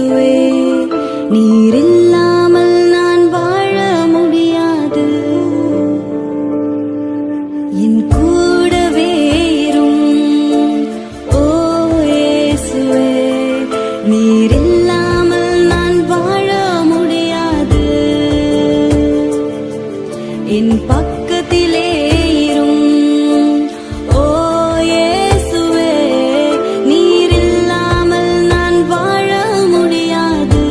இயேசுவே நீரில்லாமல் நான் வாழ முடியாது. என் கூடவே இரும் ஓ இயேசுவே நீரில்லாமல் நான் வாழ முடியாது. என் பக்கத்திலே இரும் ஓ இயேசுவே நீரில்லாமல் நான் வாழ முடியாது.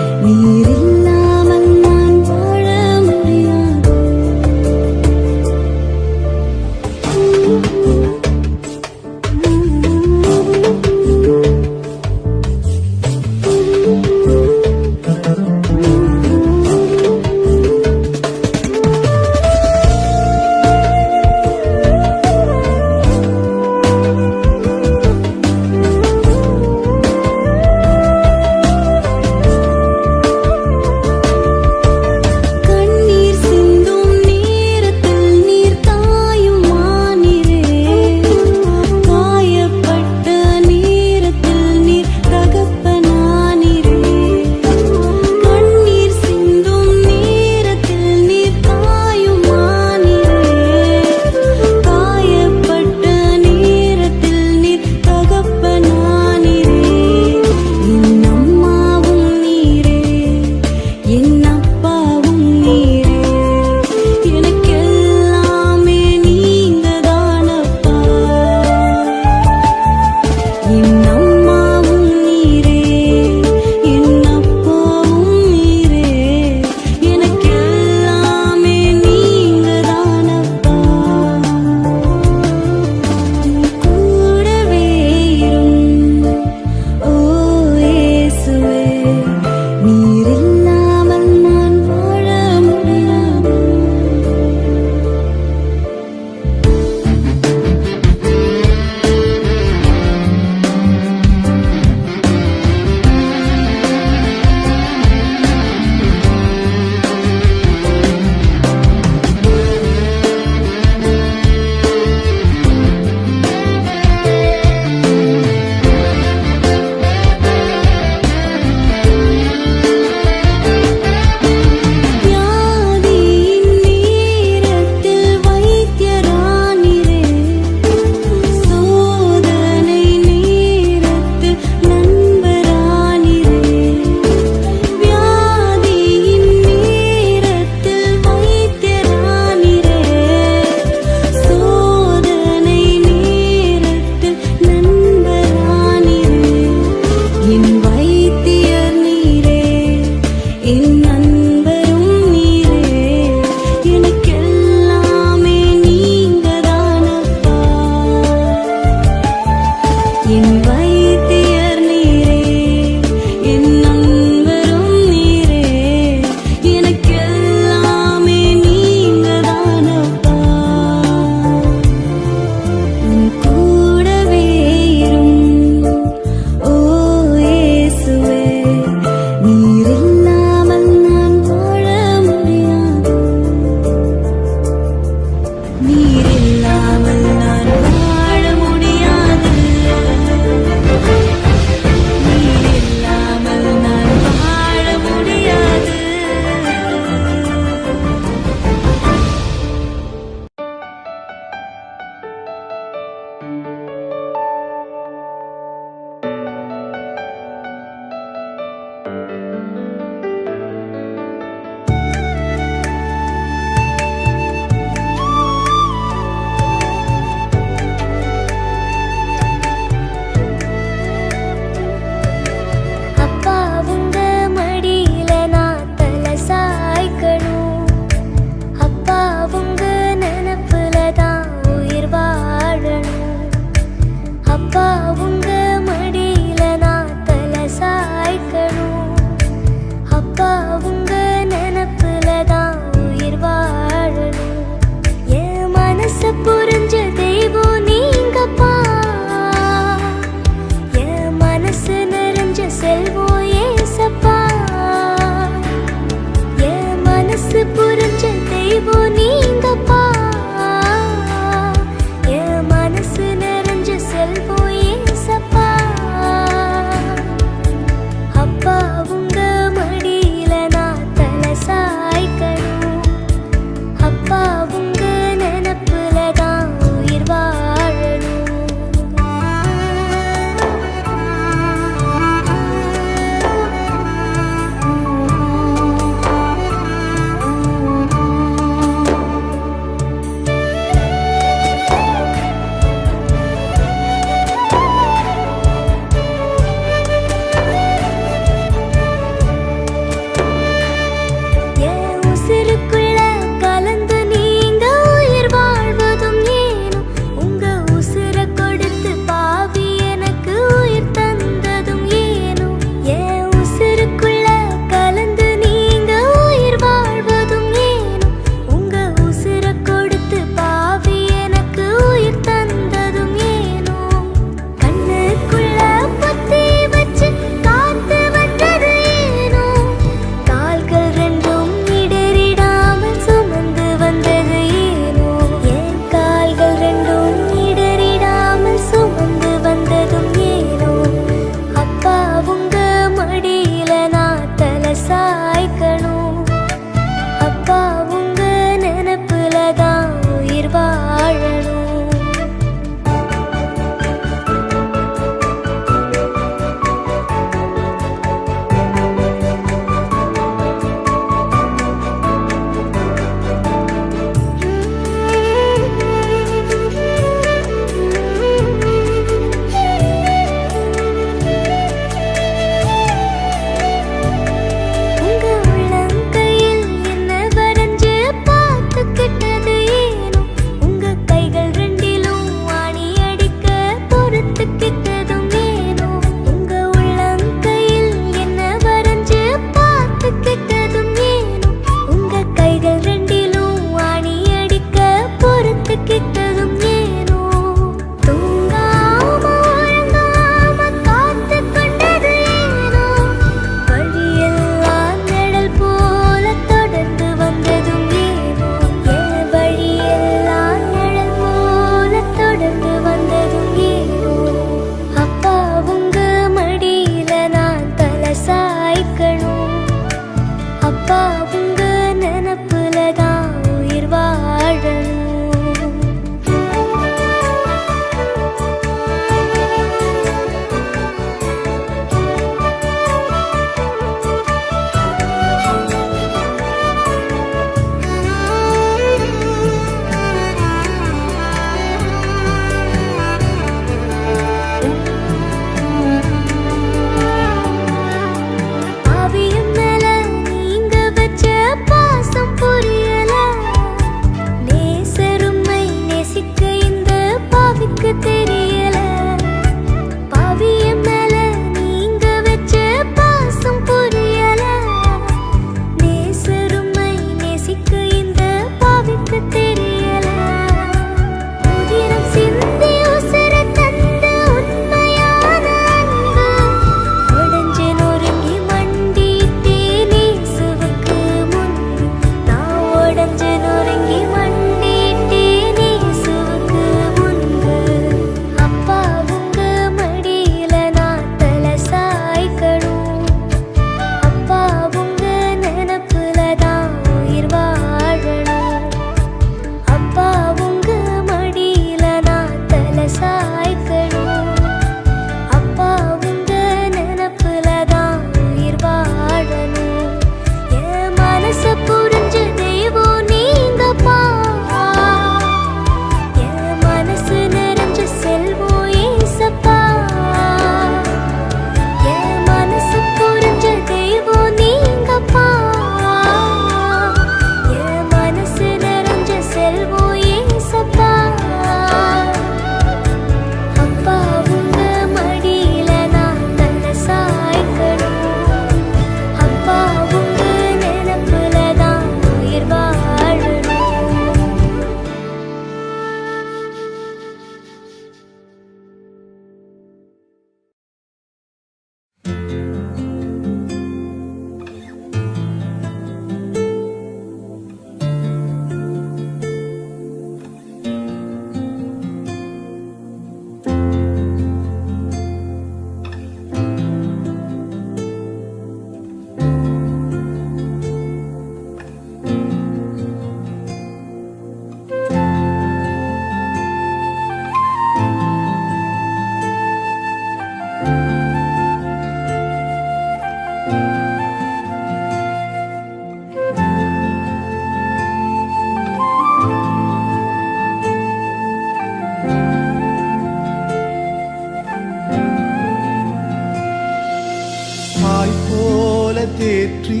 தேற்றி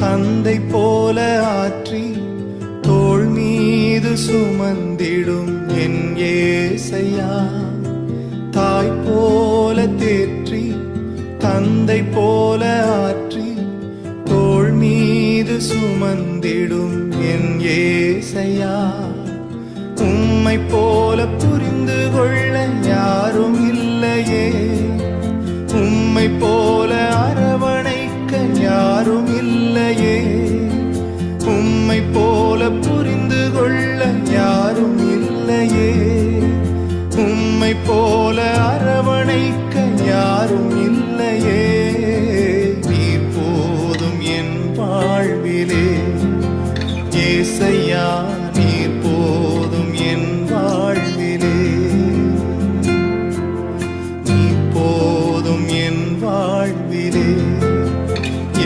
தந்தை போல ஆற்றி தோள் மீது சுமந்திடும் என் ஏசையா. தாய் போல தேற்றி தந்தை போல ஆற்றி தோள் மீது சுமந்திடும் என் ஏசையா. உம்மை போல புரிந்து கொள்ள யாரும் இல்லையே, உம்மை போல அரவணைக்க யாரும் இல்லையே, உம்மை போல புரிந்து கொள்ள யாரும் இல்லையே, உம்மை போல அரவணைக்க யாரும் இல்லையே. நீர் போதும் என் வாழ்விலே ஏசையா, நீர் போதும் என் வாழ்விலே, நீர் போதும் என் வாழ்விலே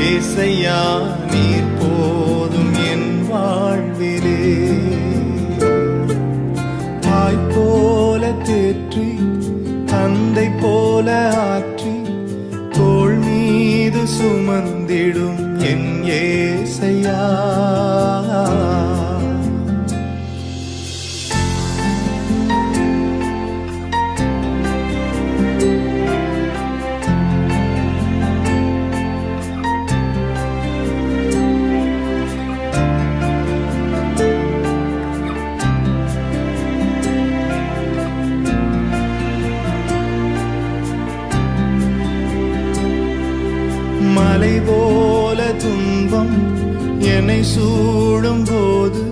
ஏசையா, நீர் போதும் என் வாழ்விலே. தாய் போல தேற்றி தந்தை போல ஆற்றி தோள் மீது சுமந்திடும் என் ஏசையா. மலை போல துன்பம் என்னை சூடும் போது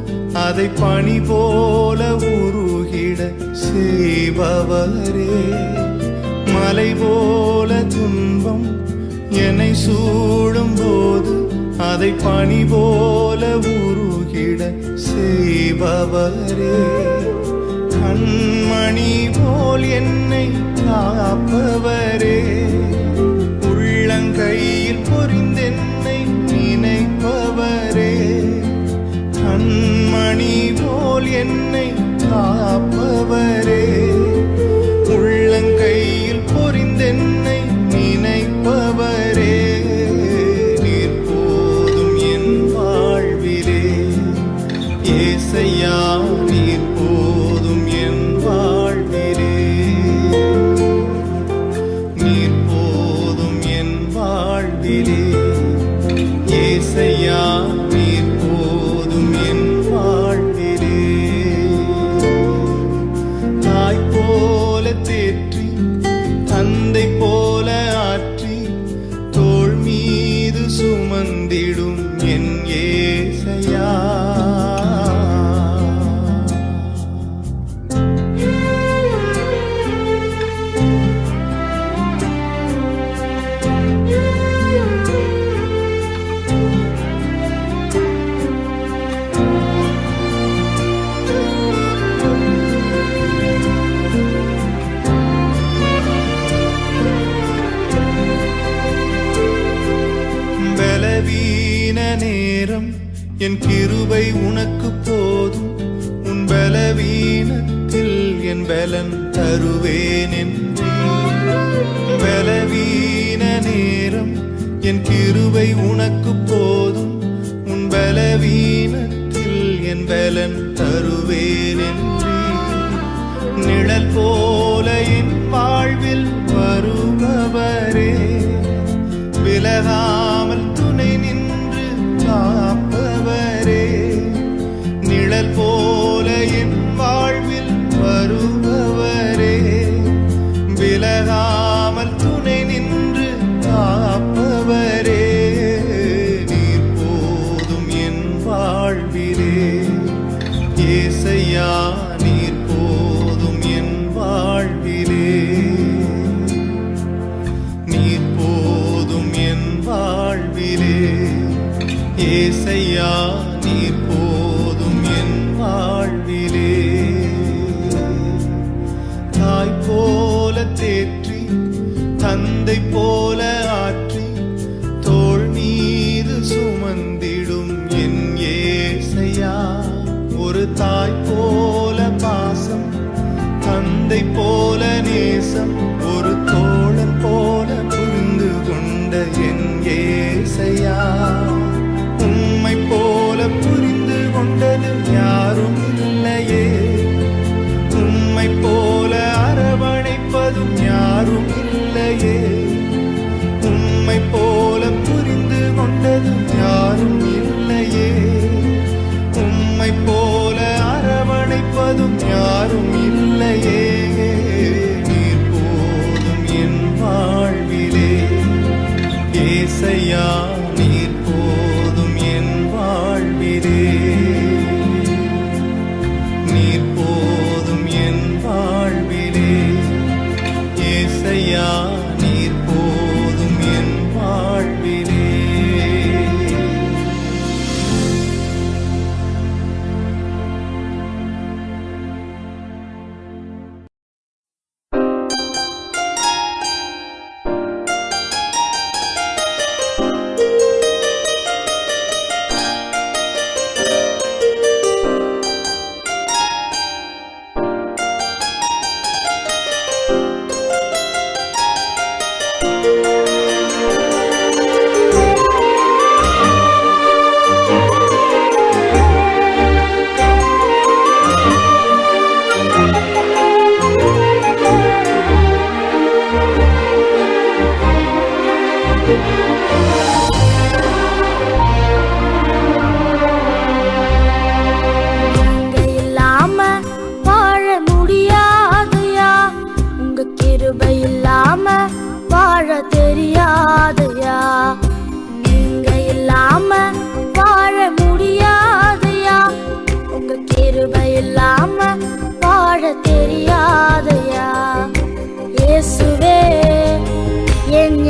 அதை பனி போல உருகிட செய்பவரே. மலை போல துன்பம் என்னை சூடும் போது அதை பனி போல உருகிட செய்பவரே. கண்மணி போல் என்னை காப்பவரே, உள்ளங்கையில் பொறிந்தென்னை நினைப்பவரே. கண்மணி போல் என்னை காப்பவரே, உள்ளங்கையில் பொறிந்தென்னை நினைப்பவரே. நீர் போதும் என் வாழ்விலே ஏசையா, நீர் போதும் என் வாழ்விலே, நீர் போதும் என் வாழ்விலே ஏசையா, நீர் போதும் என் வாழ்விலே. தாய் போல தேற்றி தந்தை போல ஆற்றி தோள் மீது சுமந்திடும் என் ஏசையா. பலவீன நேரம் என் கிருபை உனக்கு போதும், உன் பலவீனத்தில் என் பலன் தருவேன் என்றே. பலவீன நேரம் என் கிருபை உனக்கு போதும், உன் பலவீனத்தில் என் பலன் தருவேன் என்றே. நிழல் போல என் வாழ்வில் வருபவரே, விலகாமல் துணை நின்று காப்பவரே. நிழல் போல என் வாழ்வில் வருபவரே, விலகாமல் துணை நின்று காப்பவரே. நீர் போதும் என் வாழ்விலே ஏசையா, நீர் போதும் என் வாழ்விலே, நீர் போதும் என் வாழ்விலே ஏசையா, நீர் போதும் என் வாழ்விலே. தாய் போல தேற்றி தந்தை போல ஆற்றி தோள் மீது சுமந்திடும் என் ஏசையா. ஒரு தாய் போல பாசம், தந்தை போல நேசம், ஒரு தோழன் போல புரிந்து கொண்ட என் ஏசையா.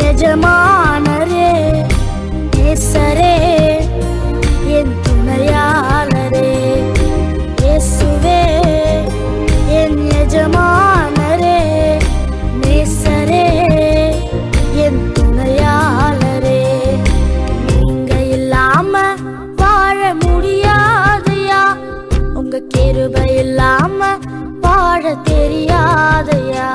எஜமானரே, நேசரே, என் துணையாளரே. இயேசுவே என் எஜமானரே, நேசரே, என் துணையாளரே. நீங்க இல்லாம வாழ முடியாதையா, உங்க கிருபை இல்லாம வாழ தெரியாதையா.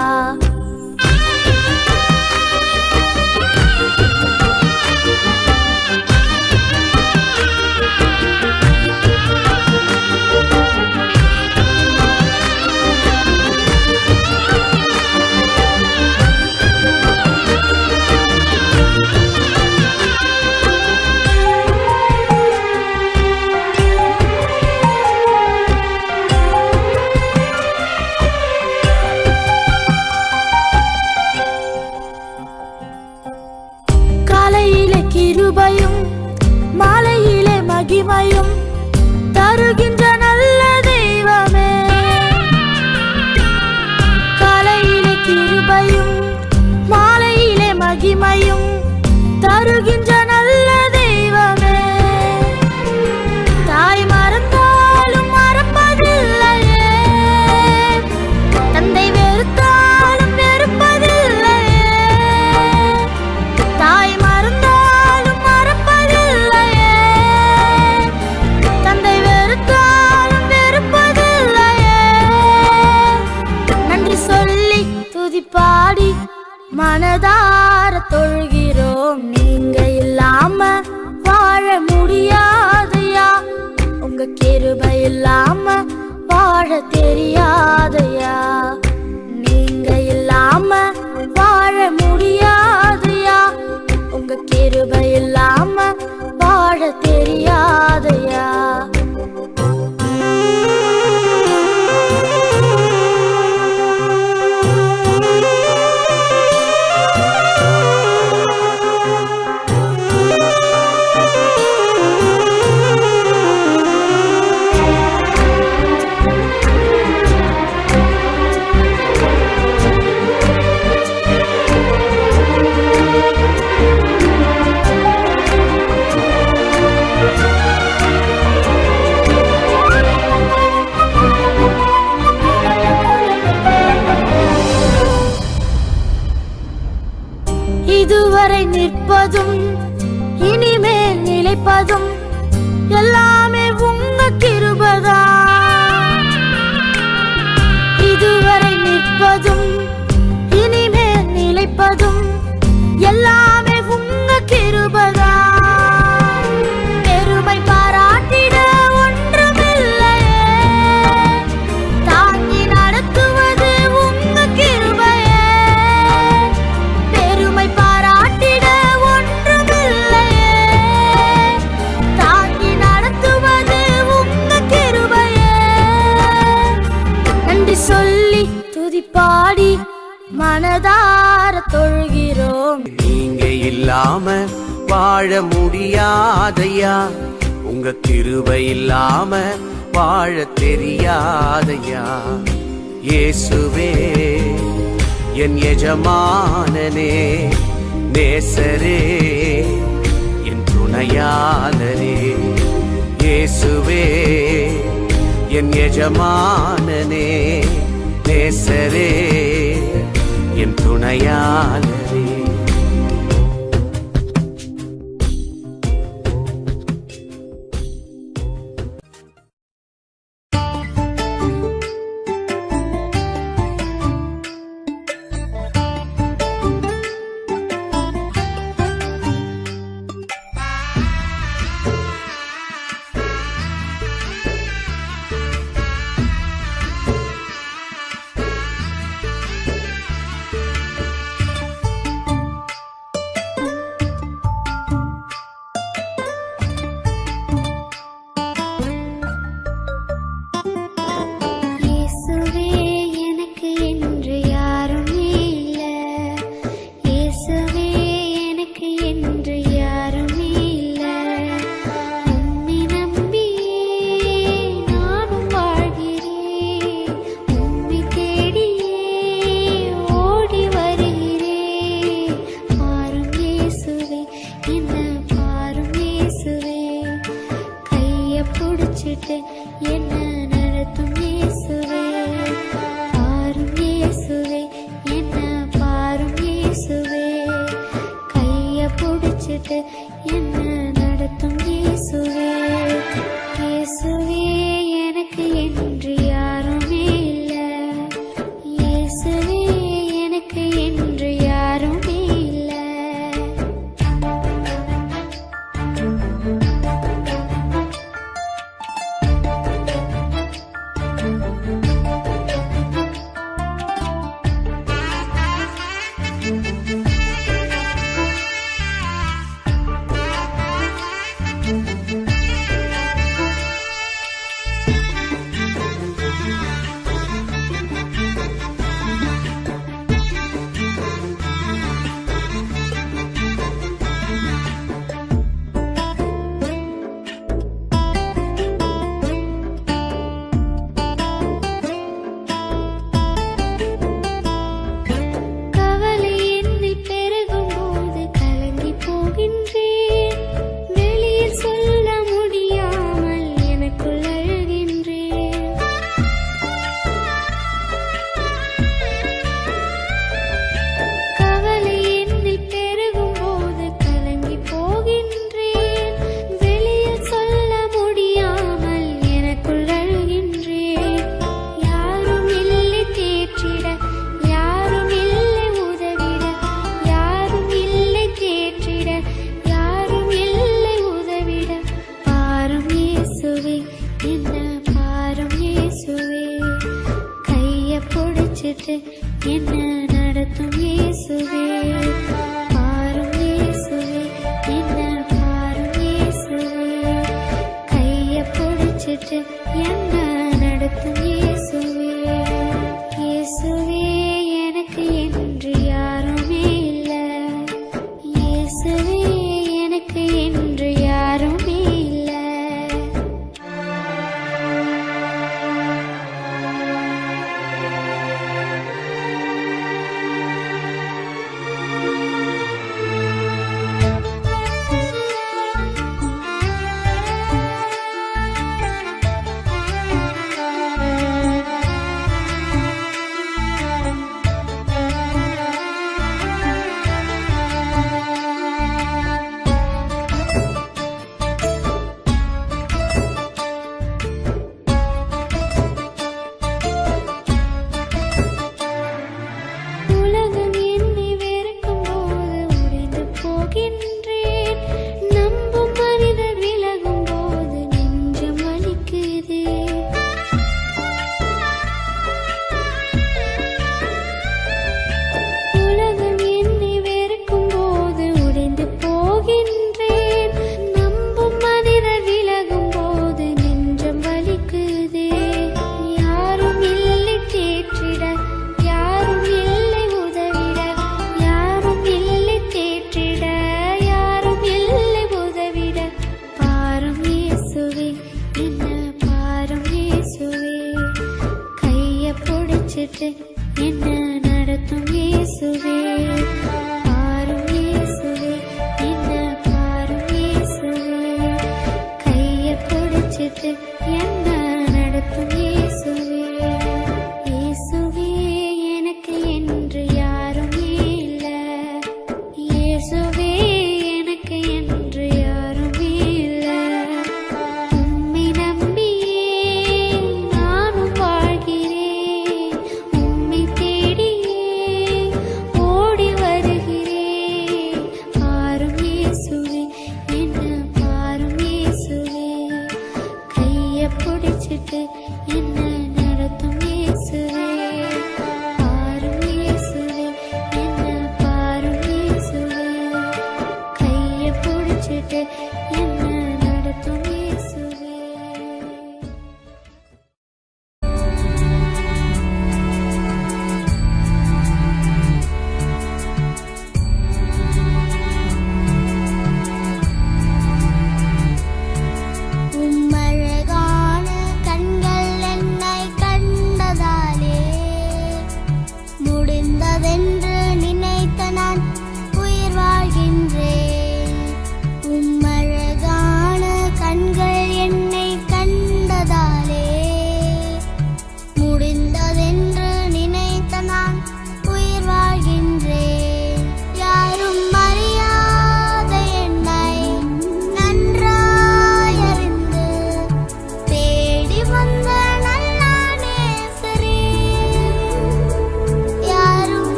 கிருபையும் மாலையிலே மகிமையும் தருகின்ற நல்ல தெய்வமே. காலையிலே கிருபையும் மாலையிலே மகிமையும் தருகின்ற நல்ல தெய்வமே. தாய் மறந்தாலும் மறப்பதில்லையே, தந்தை வெறுத்தாலும் வெறுப்பதில்லையே. தாய் பாடி மனதார தொழுகிறோம். நீங்க இல்லாம வாழ முடியாதையா, உங்க கிருபை இல்லாம வாழ தெரியாதையா. நீங்க இல்லாம வாழ முடியாதையா, உங்க கிருபை இல்லாம வாழ தெரியாதையா. இதுவரை நிற்பதும் இனிமேல் நிலைப்பதும் எல்லாமே உங்க கிருபைதா. இதுவரை நிற்பதும் இனிமேல் நிலைப்பதும் எல்லாமே உங்க கிருபைதா. பெருமை பாராட்டிட ஒன்றுமில்லையே, தாங்கி நடத்துவது உங்க கிருபையே. பெருமை பாராட்டிட ஒன்றுமில்லையே, தாங்கி நடத்துவது உங்க கிருபையே. நன்றி சொல்லி துதிப்பாடி மனதார தொழுகிறோம். நீங்க இல்லாம வாழ முடியாதையா, உங்க கிருபை இல்லாம வாழ தெரியாதையா. இயேசுவே என் எஜமானனே, நேசரே, என் துணையாளரே. இயேசுவே என் எஜமானனே, நேசரே, என் துணையாளரே. விட்டு என்ன நடத்தும் இயேசுவே. இயேசுவே எனக்கு என்று யாருமே இல்ல. இயேசுவே எனக்கு என்று யாருமே இல்ல.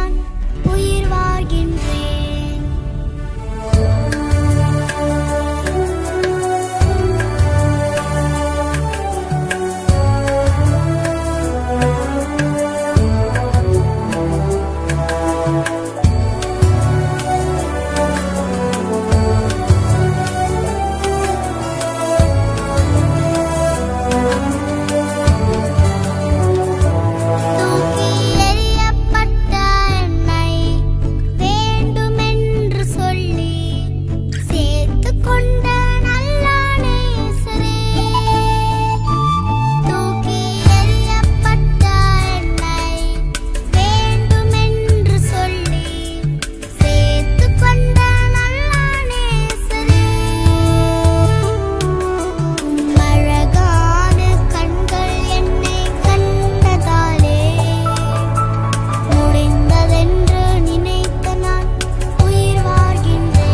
நான் உயிர் வாழ்கின்றேன். தூக்கி எறியப்பட்ட என்னை வேண்டுமென்று சொல்லி சேர்த்துக் கொண்ட நல்ல நேசரே. தூக்கி எறியப்பட்ட என்னை வேண்டுமென்று சொல்லி சேர்த்துக் கொண்ட நல்ல நேசரே. அழகான கண்கள் என்னை கண்டதாலே முடிந்ததென்று நினைத்த நான் உயிர் வாழ்கின்றேன்.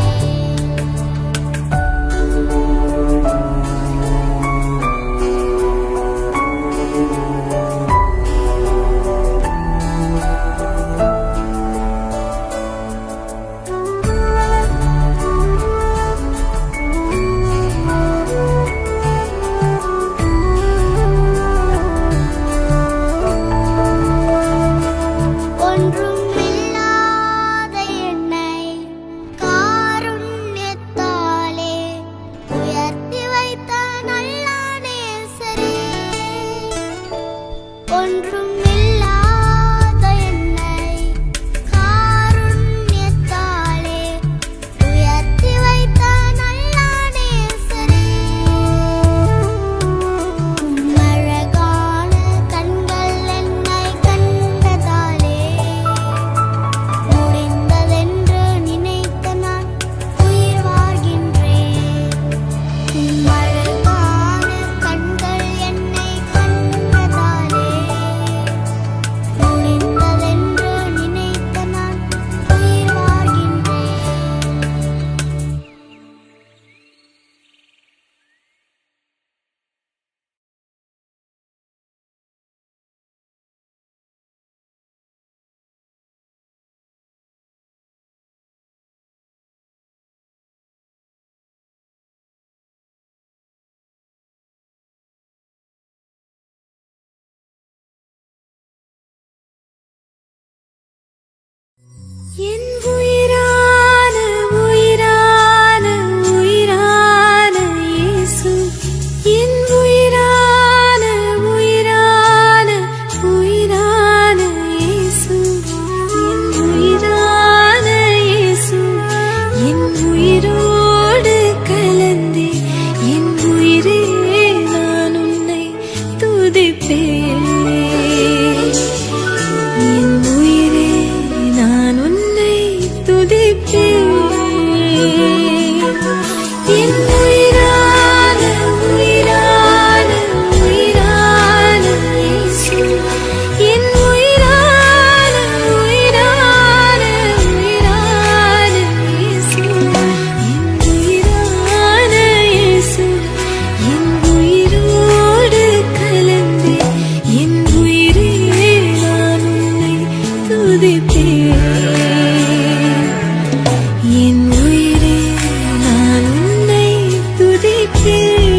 ஒன்றுமில்லாத என்னை காருண்யத்தாலே உயர்த்தி வைத்த நல்ல நேசரே. ஒன்றுமில்லாத என்னை காருண்யத்தாலே உயர்த்தி வைத்த நல்ல நேசரே. அழகான கண்கள் என்னை கண்டதாலே முடிந்ததென்று நினைத்த நான் உயிர் வாழ்கின்றேன். அழகான கண்கள் என்னை கண்டதாலே முடிந்ததென்று நினைத்த நான் உயிர் வாழ்கின்றேன். என் உயிரான உயிரான உயிரான இயேசு, என் உயிரான உயிரான உயிரான இயேசு, என் உயிரான இயேசு, என் உயிரோடு கலந்தே என் உயிரே நான் உன்னை துதிப்பேன். என் உயிரே நான் உன்னை துதிப்பேன். என் உயிரான உயிரான உயிரான இயேசு, என் உயிரான உயிரான உயிரான இயேசு, என் உயிரான இயேசு, என் உயிரோடு கலந்தே என் உயிரே நான் உன்னை துதிப்பேன். என் உயிரே நான் உன்னை துதிப்பேன்.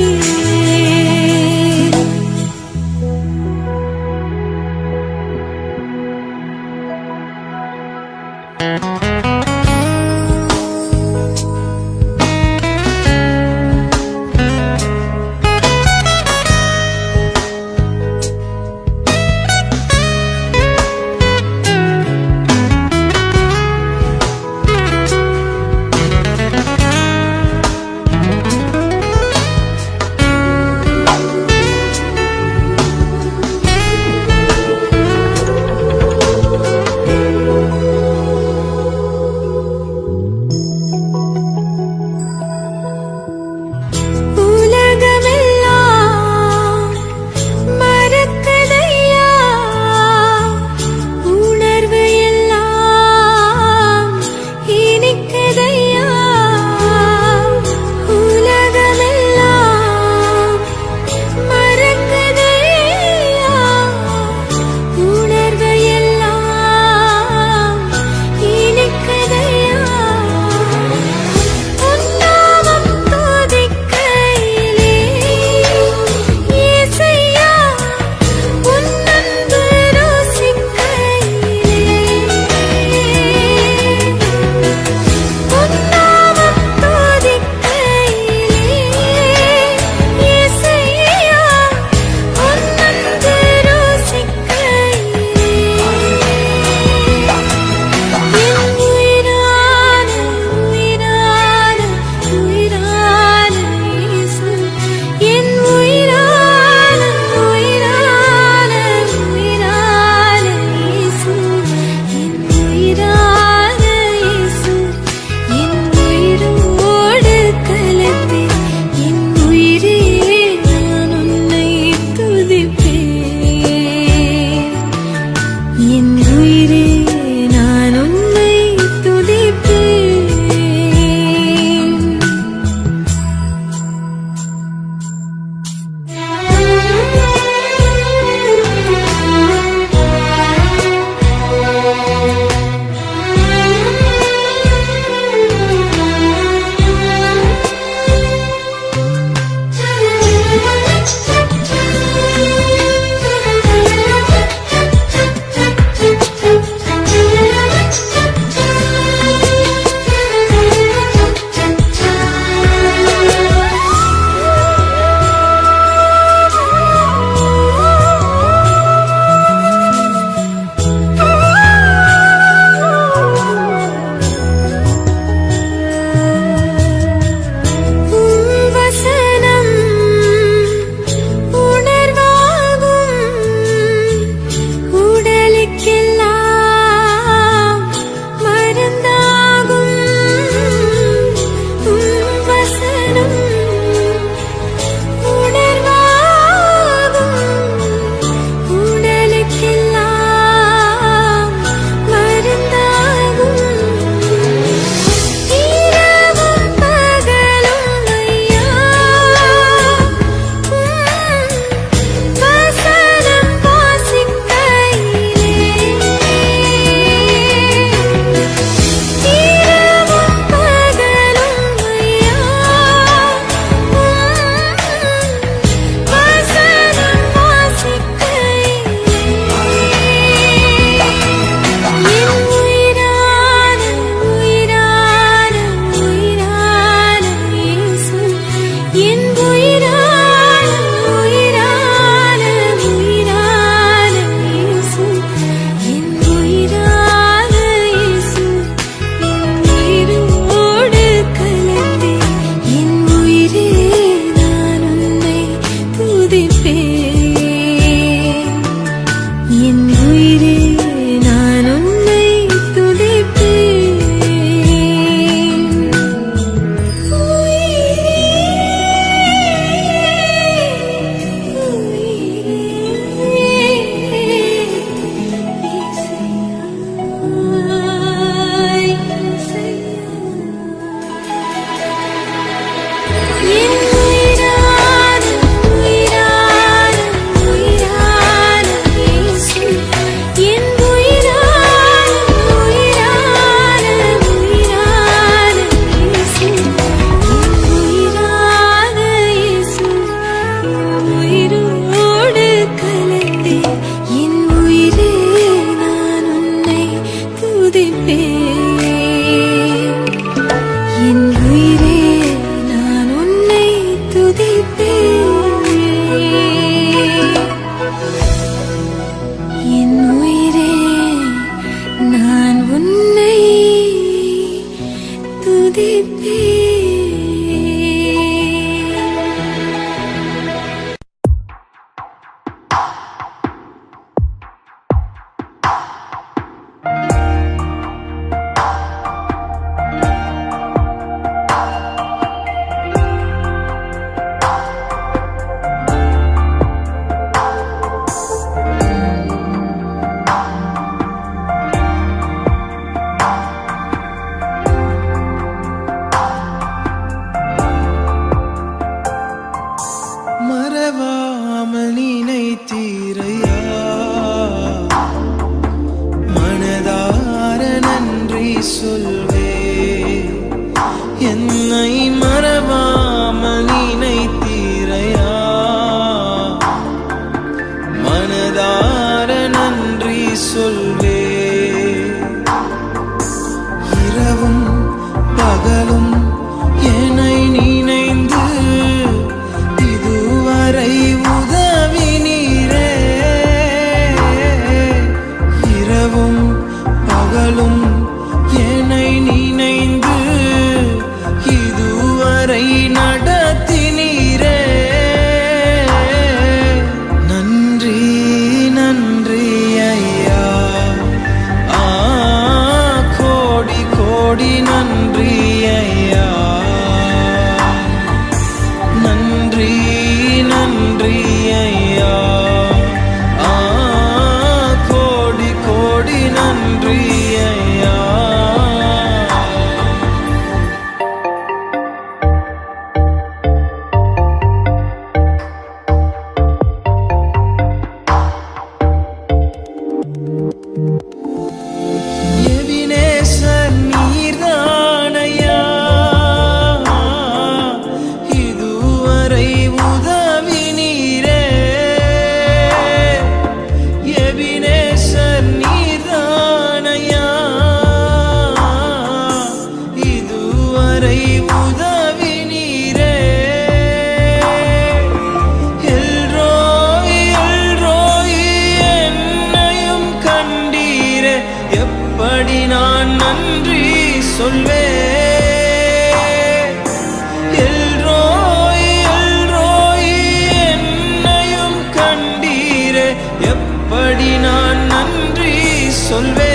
சொல்வே.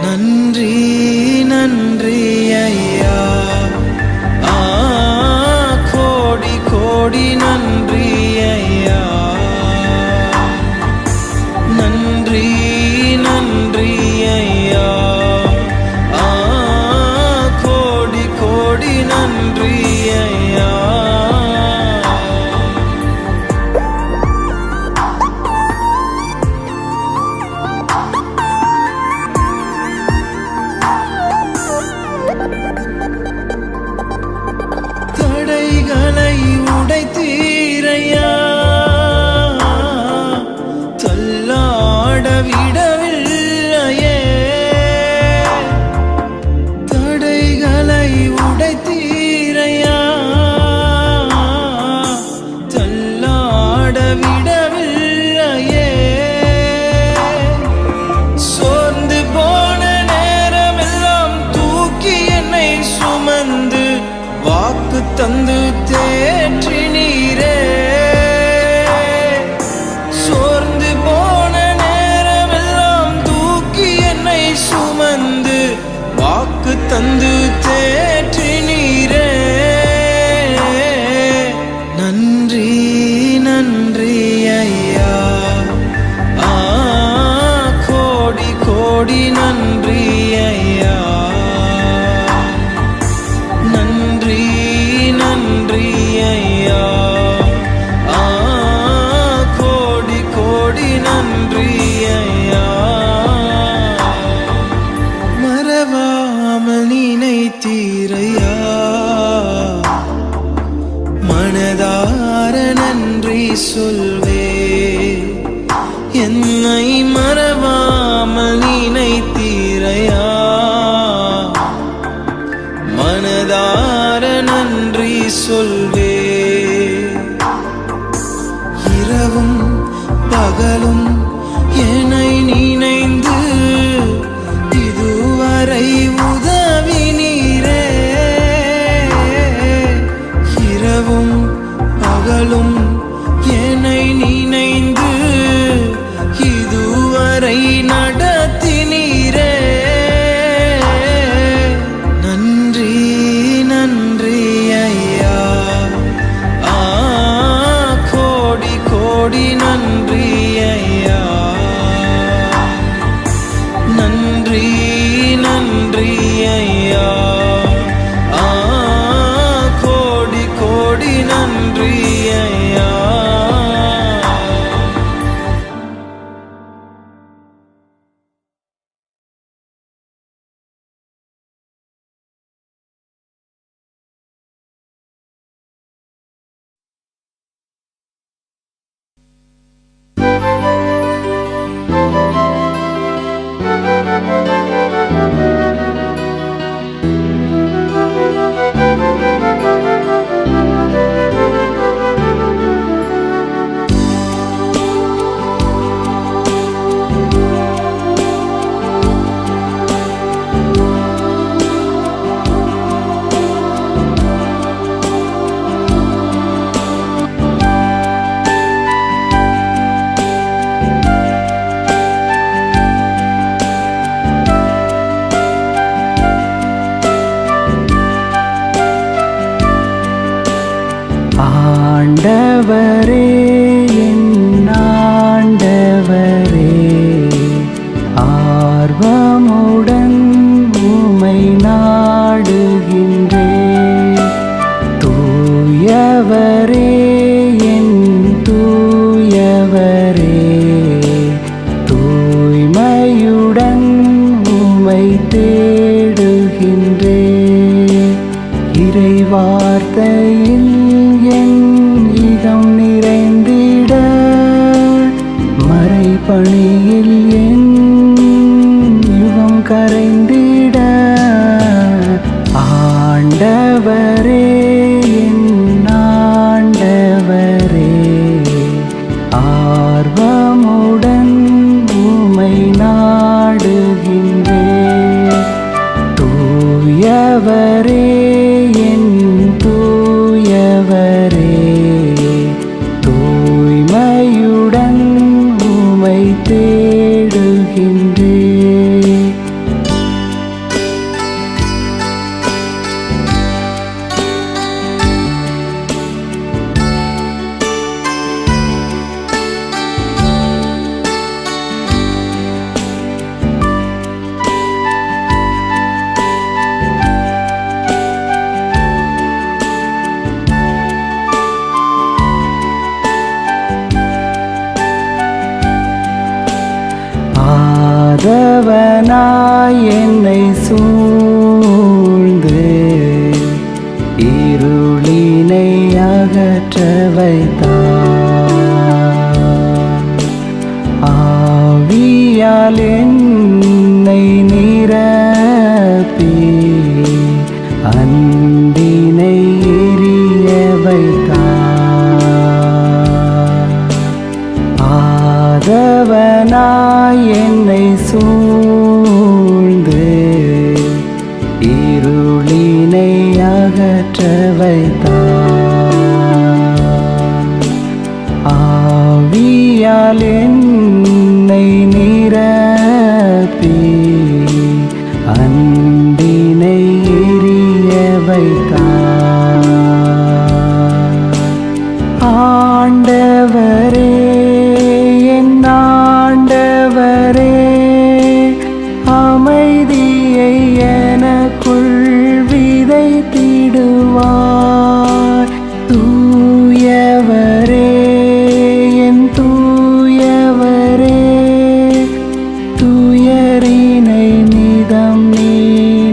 நன்றி நன்றி ஐயா, கோடி கோடி நன்றி ஐயா. நன்றி நன்றி ஐயா, கோடி கோடி நன்றி ஐயா. தடைகளை உடைத்தீரையா, தள்ளாட விடவில்லையே. தடைகளை உடைத்தீரையா, தள்ளாட விடவில்லையே. சோர்ந்து போன நேரமெல்லாம் தூக்கி என்னை சுமந்து வாக்கு தந்து தேற்றினீரே. சோர்ந்து போன நேரமெல்லாம் தூக்கி என்னை சுமந்து வாக்கு தந்து தேற்றினீரே. நன்றி நன்றி ஐயா, கோடி கோடி நன்றி ஐயா. நன்றி நன்றி ஐயா, கோடி கோடி நன்றி ஐயா. மறவாமல் நினைத்தீரையா, மனதார நன்றி சொல்வே. என்னை மறவாமல் நினைத்தீரையா, மனதார நன்றி சொல்வே. இரவும் பகலும் என்னை நினைந்து இதுவரை உதவினீரே. இரவும் பகலும் என்னை நினைந்து இதுவரை நடத்தினீரே. நன்றி நன்றி ஐயா, கோடி கோடி நன்றி ஐயா. நன்றி நன்றி ஐயா, கோடி கோடி நன்றி ஐயா. ஆண்டவரே என் ஆண்டவரே, ஆர்வமுடன் உம்மை நாடுகின்றேன். தூயவரே என் தூயவரே, தூய்மையுடன் உம்மை தேடுகின்றேன். இறைவார்த்தையில் என் இகம் நிறைந்திட, மறைபணியில் என் யுகம் கரைந்திட. ஆண்டவரே என் ஆண்டவரே, ஆர்வமுடன் உம்மை நாடுகின்றேன். தூயவரே என் தூயவரே, தூய்மையுடன் உம்மை தேடுகின்றேன். சூழ்ந்து இருளினை அகற்ற வைத்தார். ஆவியால் என்னை நிரப்பி அன்பினை எரிய வைத்தார். ஆதவனாய் என்னை சூழ்ந்து இருளினை அகற்ற வைத்தார். ஆவியால் என்னை நிரப்பி அன்பினை எரிய வைத்தார். ஆண்டவரே, என் ஆண்டவரே, அமைதியை எனக்குள் விதைத்திடுவார். தூயவரே, என் தூயவரே, துயரினை நிதம்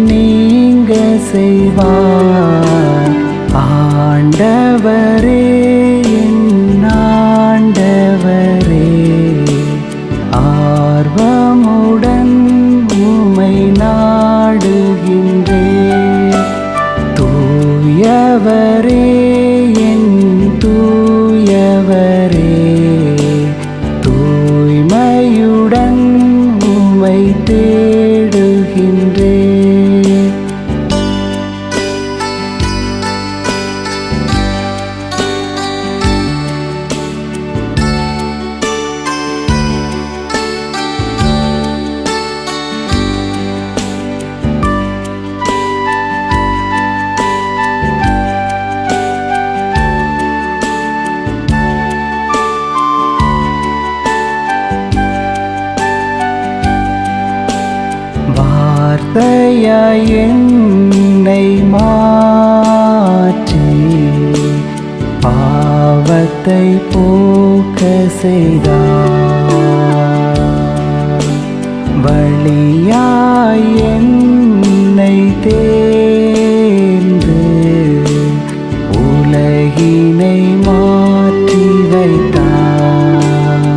நீங்க செய்வார். ஆண்டவரே, என் ஆண்டவரே, ஆர்வமுடன் உம்மை நாடுகின்றேன். தூயவரே, என் தூயவரே, தூய்மையுடன் உம்மை தேடுகின்றேன். வார்த்தையாய் என்னை மாற்றி பாவத்தை போக்க செய்தார். வழியாய் என்னை தேர்ந்து உலகினை மாற்றி வைத்தார்.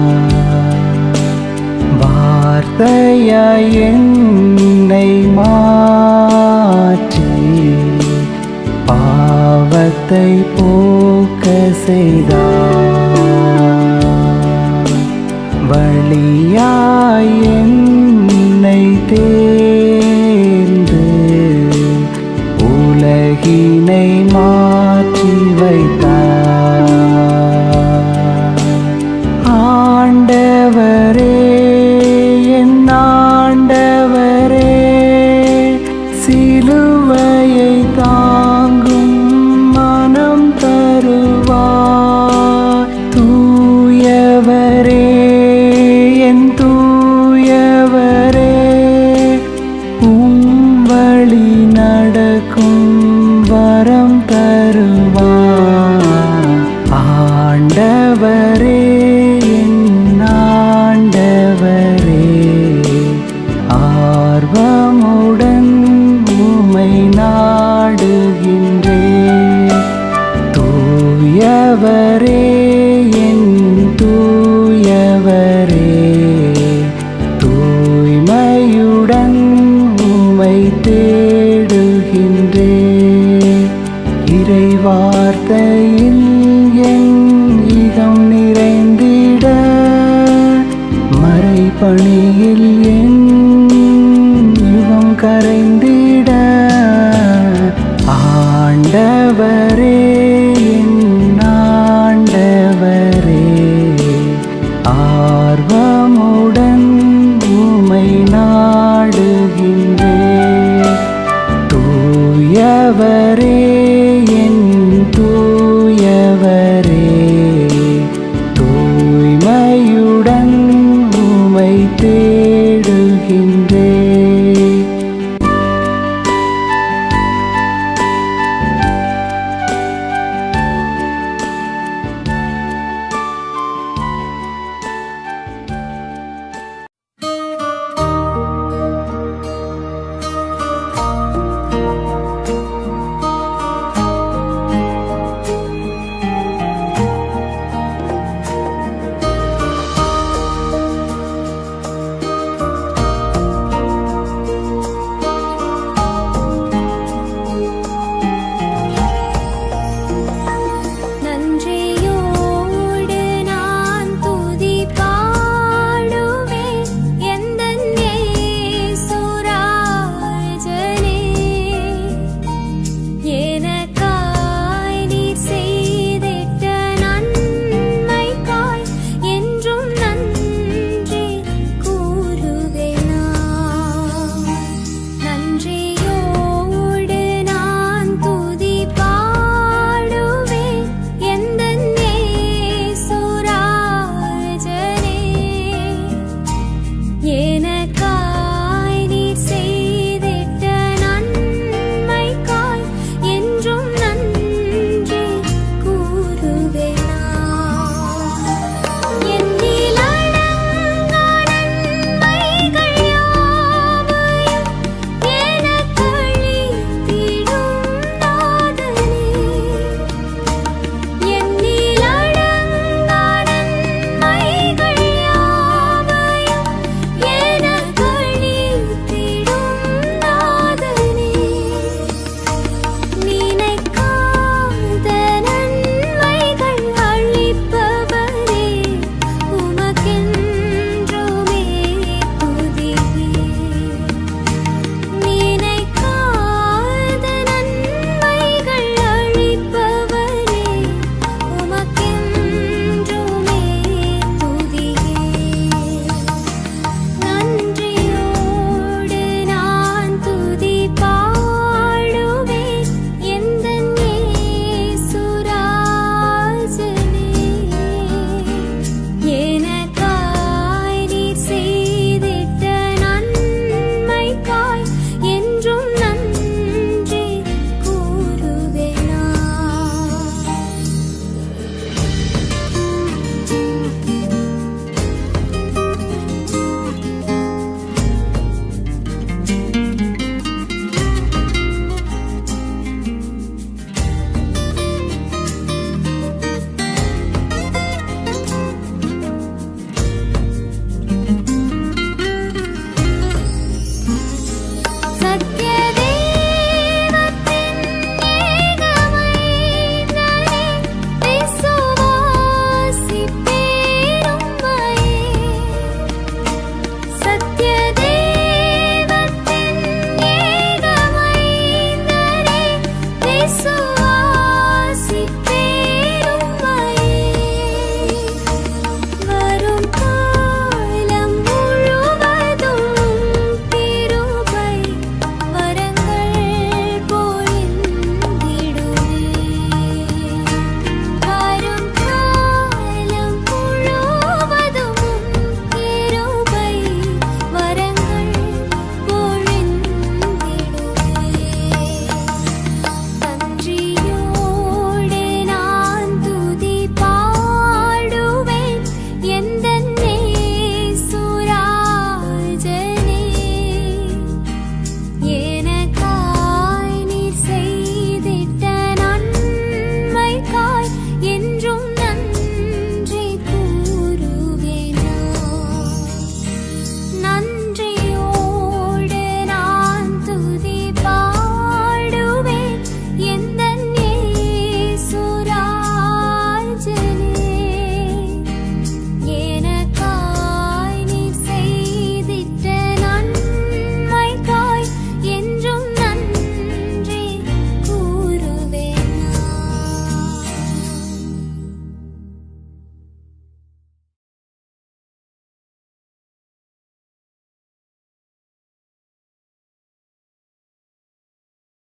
வார்த்தையாய் என்னை மாற்றி பாவத்தை போக்க செய்தார். வழியாய் என்னை தேர்ந்து உலகினை மாற்றி வைத்தார். ஆண்டவரே, என் ஆண்டவரே, சிலுவையை தாங்கும் மனம் தருவார். தூயவரே, என் தூயவரே, உம் வழி நடக்கும் வரம் தருவார். ஆண்டவரே, என் ஆண்டவரே, ஆர்வமுடன் உம்மை நாடுகின்றேன். தூயவரே, என் தூயவரே, தூய்மையுடன் உம்மை தேடுகின்றேன். இறைவார்த்தையில் என் இகம் நிறைந்திட, மறைபணியில் என் யுகம் கரைந்திட. ஆண்டவரே, என் ஆண்டவரே, ஆர்வமுடன் உம்மை நாடுகின்றேன். தூயவர்